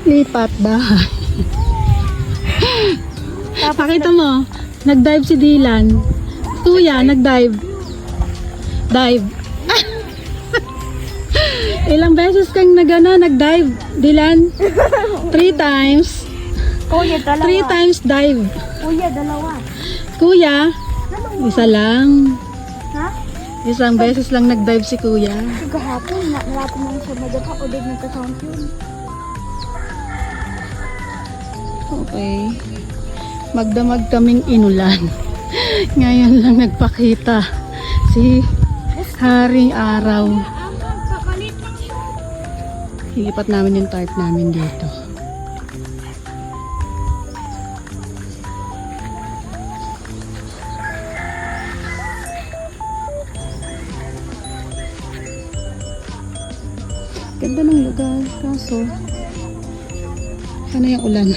Lipat bahay. Pakita mo, nag-dive si Dylan. Kuya, nag-dive. Dive. Ilang beses kang nag-dive, Dylan? 3 times. Kuya, dalawa. 3 times dive. Kuya, dalawa. Kuya, isa lang. Ha? Isang beses lang nag-dive si Kuya. Kahapon, nalapin lang siya madapa o din nagka-count yun. Okay. Magdamag kaming inulan. Ngayon lang nagpakita si Haring Araw. Ilipat namin yung tarp namin dito. Ganda ng lugar, kaso ano yung ulan?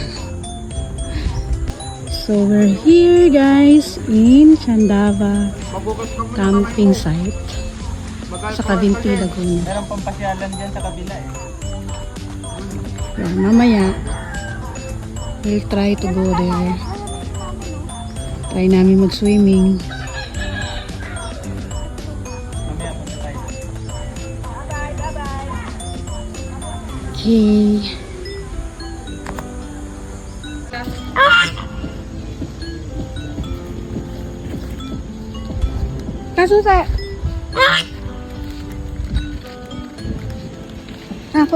So we're here guys in Candaba camping site sa Cavinti, Laguna. Meron pang pasyalan dyan sa kabila eh. Yeah, mamaya we'll try to go there. Try namin mag-swimming. Mamaya punta tayo. Okay. Kaso sa...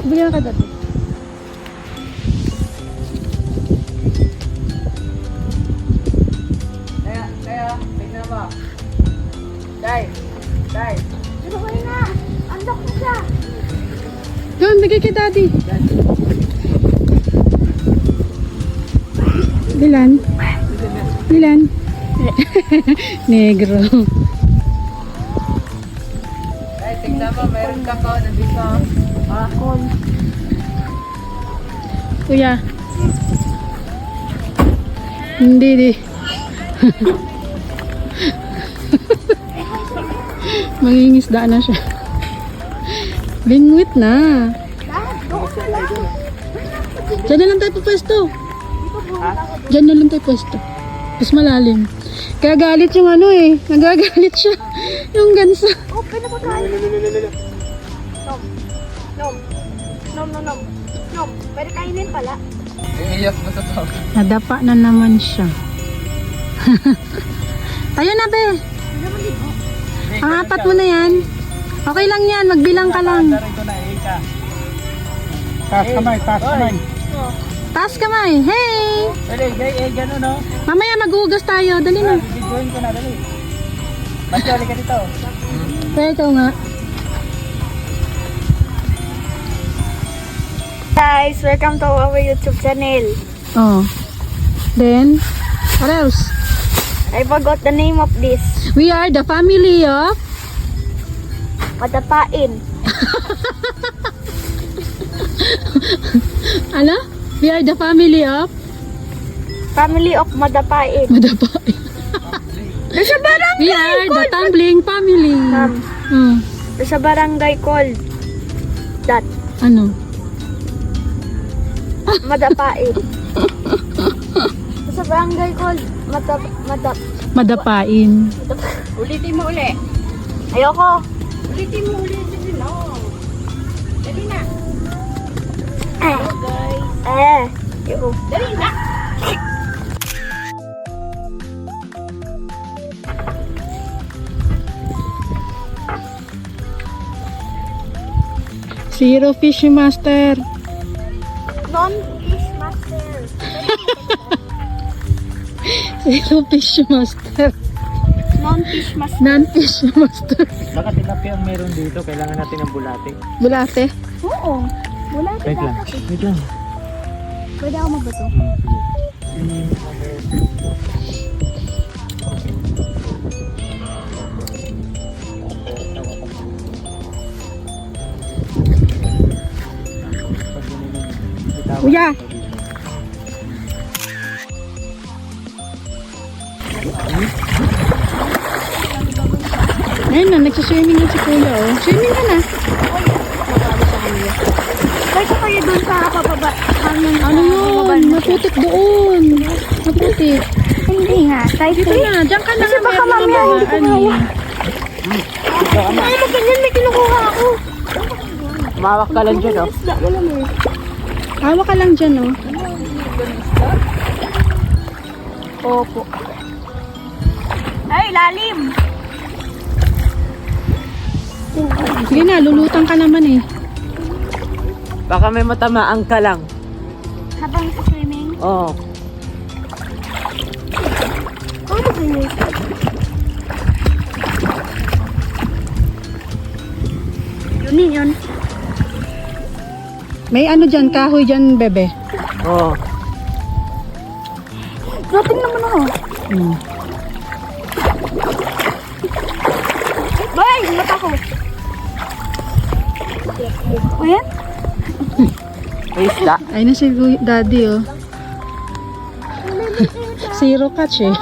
bigyan ka dati. Kaya, tignan mo. Dive. Pero kayo na! Andok na siya! Doon, bigay kay daddy. Dilan. Negro. Ay, tignan mo, meron ka ko nandito. Kon. Kuya. Hindi di. Mangingisda na siya. Bingwit na. Doon ka lang! Diyan na lang tayo pwesto. Diyan na lang tayo pwesto. Mas malalim. Kaya galit yung ano eh. Nagagalit siya. Yung gansa. Oh, pinapakain! Nom. Pwede kainin pala. Iiyak mo sa to. Nadapa na naman siya. Tayo na be. Pangapat mo na yan. Okay lang yan. Magbilang ka lang. Darin ko na, Ika. Taas kamay. Taas kamay. Hey! Dali, gano'n no? Mamaya maghugas tayo. Dali na. Bibidyoin ko na, dali. Masyali ka dito. Kaya ikaw nga. Guys, welcome to our YouTube channel. Oh. Then, what else? I forgot the name of this. We are the family of... Madapain. Ano? We are the family of... Family of Madapain. Madapain. Sa barangay We are the tumbling family. Sa barangay called that. Ano? Madapain. Sa barangay called Madapain. Ulitin mo uli. Ayoko. Ulitin mo uli. Dali na. Hello guys. Dali na. Zero Fish Master. Non-fish master. Zero Fish Master. Non-fish master. Non-Fish Master. Baka tilapia ang meron dito, kailangan natin ng bulate. Bulate. Oo. Wala ka Wait lang. dapat. Wait lang. Pwede ako magbato. Kuya. Ayun na, nagsiswimming na si Kuya, oh. Swimming ka na. Kaya kayo doon sa pababa. Ano yun? Maputik doon. Maputik. Hindi nga. Kahit Dito na, diyan ka na. Kasi baka mamaya hindi ko kaya. Ay, ganyan, may kinukuha ako. Mawak ka lang dyan, oh. Isda, wala mo. Hawak ka lang dyan, oh. Opo. Ay, lalim. Sige na, lulutang ka naman eh. Baka may matamaan ka lang. Habang swimming. Oo. Ano ba ganyan? Yun yun. May ano dyan, kahoy dyan, bebe. Oo. Dating naman ako. Hmm. Bay, mata ko. Ayan. May isda. Ay na si daddy, oh. Zero catch eh.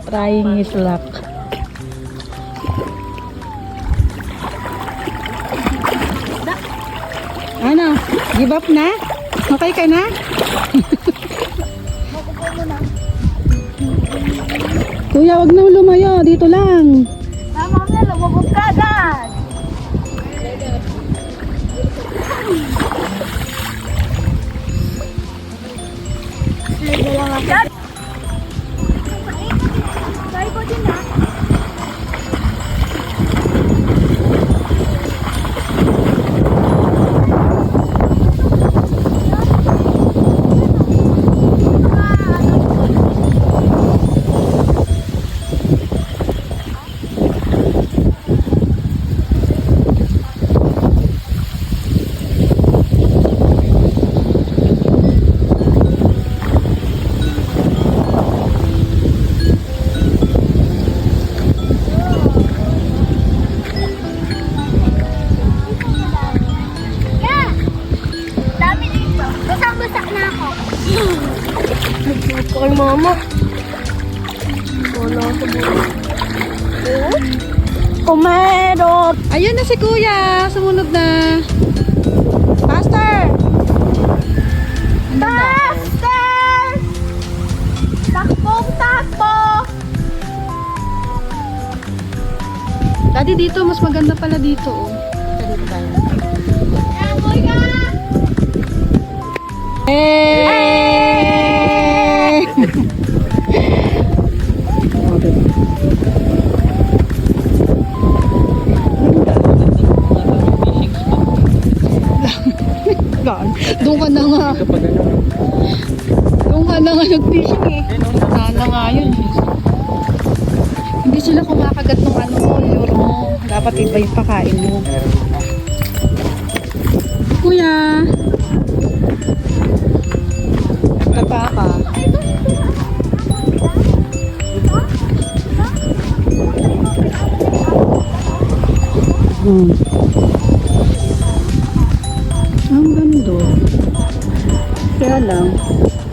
Trying his luck. Ano? Give up na? Okay ka na? Kuya, wag na lumayo. Dito lang. Tama na, lumabog ka agad. Slide na lang ako. Try ko din ha. Dami dito. Basang-basa na ako. Nagsuko kay mama. Wala sa buhay. Kumerot! Ayun na si kuya. Sumunod na. Faster! Faster! Takbong takbo! Daddy, dito. Mas maganda pala dito, oh. Dito tayo. Amoy ka! Hey! Doon ka na nga. Doon ka na nga nag-fishing eh. Sana nga yun eh. Hindi sila kumakagat ng ano mo, lure mo. Dapat iba yung pakain mo. Kuya! Tapa ka. Ang ganda. Kaya lang,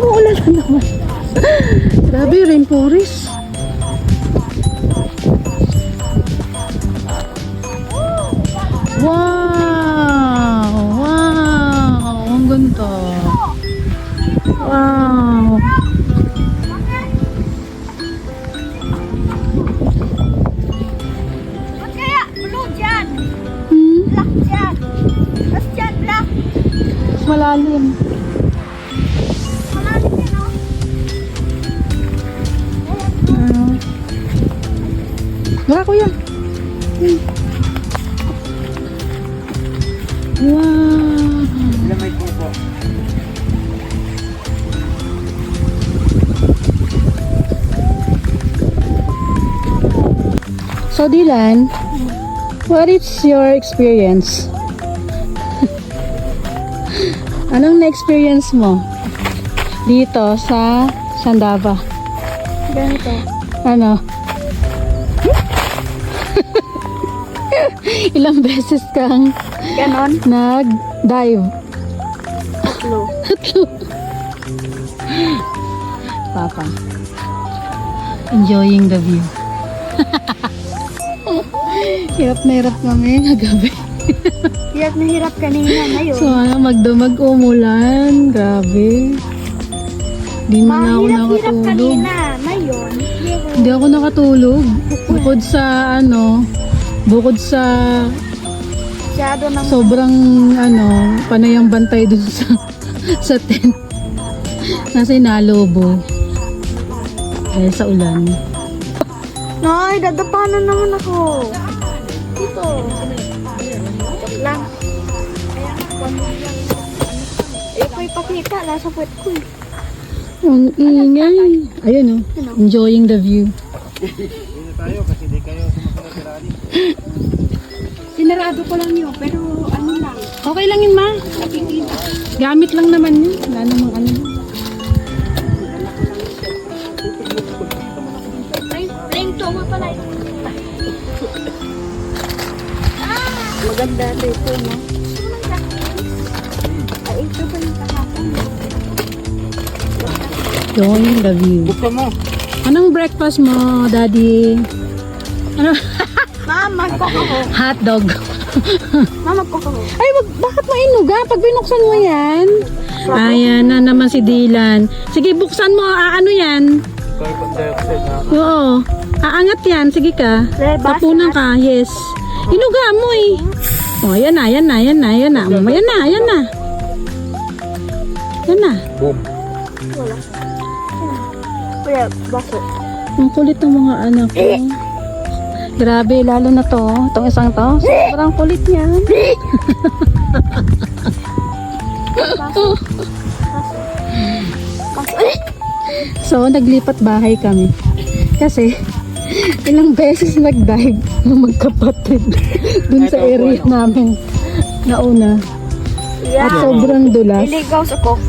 uulan na naman. Grabe, rainforest. Wow! Wow! Ang ganda. Wow! Ba't kaya blue dyan? Hmm? Black dyan. Tapos dyan black. Malalim. Malalim yan o. Ano? Wala, kuya. Wow! Sila may pupo. So Dylan, what is your experience? Anong na-experience mo dito sa Sandava? Ganito. Ano? Ilang beses kang Ganon. nag-dive? Tatlo. Papa. Enjoying the view. Hirap na hirap kami kagabi. Hirap na hirap kanina ngayon. So, magdamag umulan. Grabe. Di man ako Mahirap-hirap nakatulog. kanina. Ngayon, Hindi ako nakatulog. Bukod sa bukod sa masyado ng... sobrang panayang bantay dun sa tent. Nasa inalobo. Dahil sa ulan. Nay, dadapanan naman ako. Dito. Joke lang. Ayoko ipakita. Nasa puwet ko eh. Ang ingay. Ayun enjoying the view. Sinarado ko lang yun, pero ano lang. Okay lang yun, ma. Gamit lang naman yun. Wala namang ano. Ay, playing toma pala yun. Maganda dito, no? Ay, ito ba yung kahapon? Enjoying the view. Buksan mo. Anong breakfast mo, daddy? Ano? Mama, magkoko. Hot dog. Mama, magkoko. Ay, bakit mainuga? Pag binuksan mo yan. Ayan na naman si Dylan. Sige, buksan mo. Ano yan? Carbon dioxide na. Oo. Aangat yan. Sige ka. Tapunan ka. Yes. Inuga mo eh. Oh, yan na. Yan na. Yan na. Yan na. Yan na. Yan na. Yan na. Boom. Wala. Wala, baso. Ang kulit ng mga anak ko. Grabe, lalo na to. Itong isang to. Sobrang kulit niya. Baso. So, naglipat bahay kami. Kasi, ilang beses nag-dive ng magkapatid dun sa area namin nauna. At Yeah. sobrang dulas. Iligaw sa ko.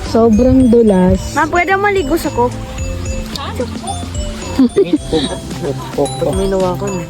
Sobrang dulas. Ma, pwede maligo sa ko. Pag may nawakan eh.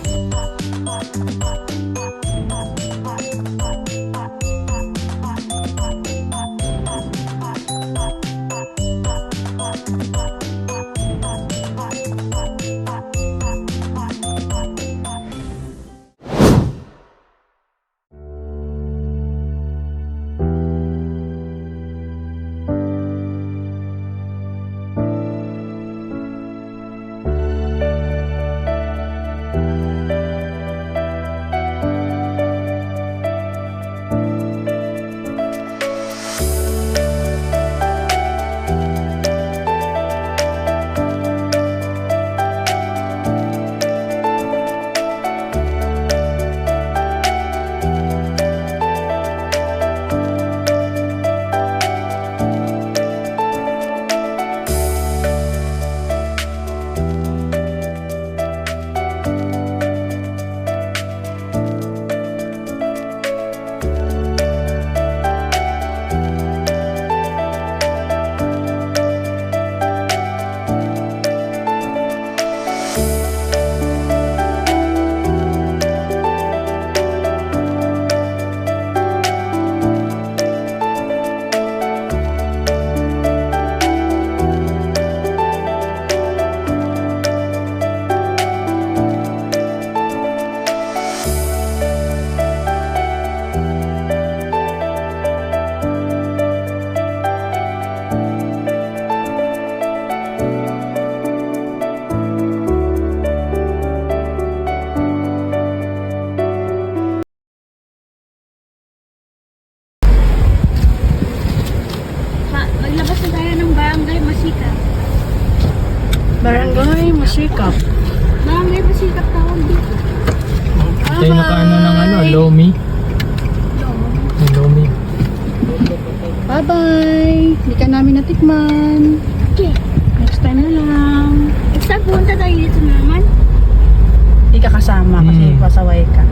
Maglabas na tayo ng barangay Masikap. Barangay Masikap. Barangay Masikap tawag dito. Tayo nakaano ng Lomi. Lomi. Bye-bye. Hindi ka namin natikman. Okay. Next time na lang. Next time, punta tayo dito naman. Hindi ka kasama kasi pasaway ka.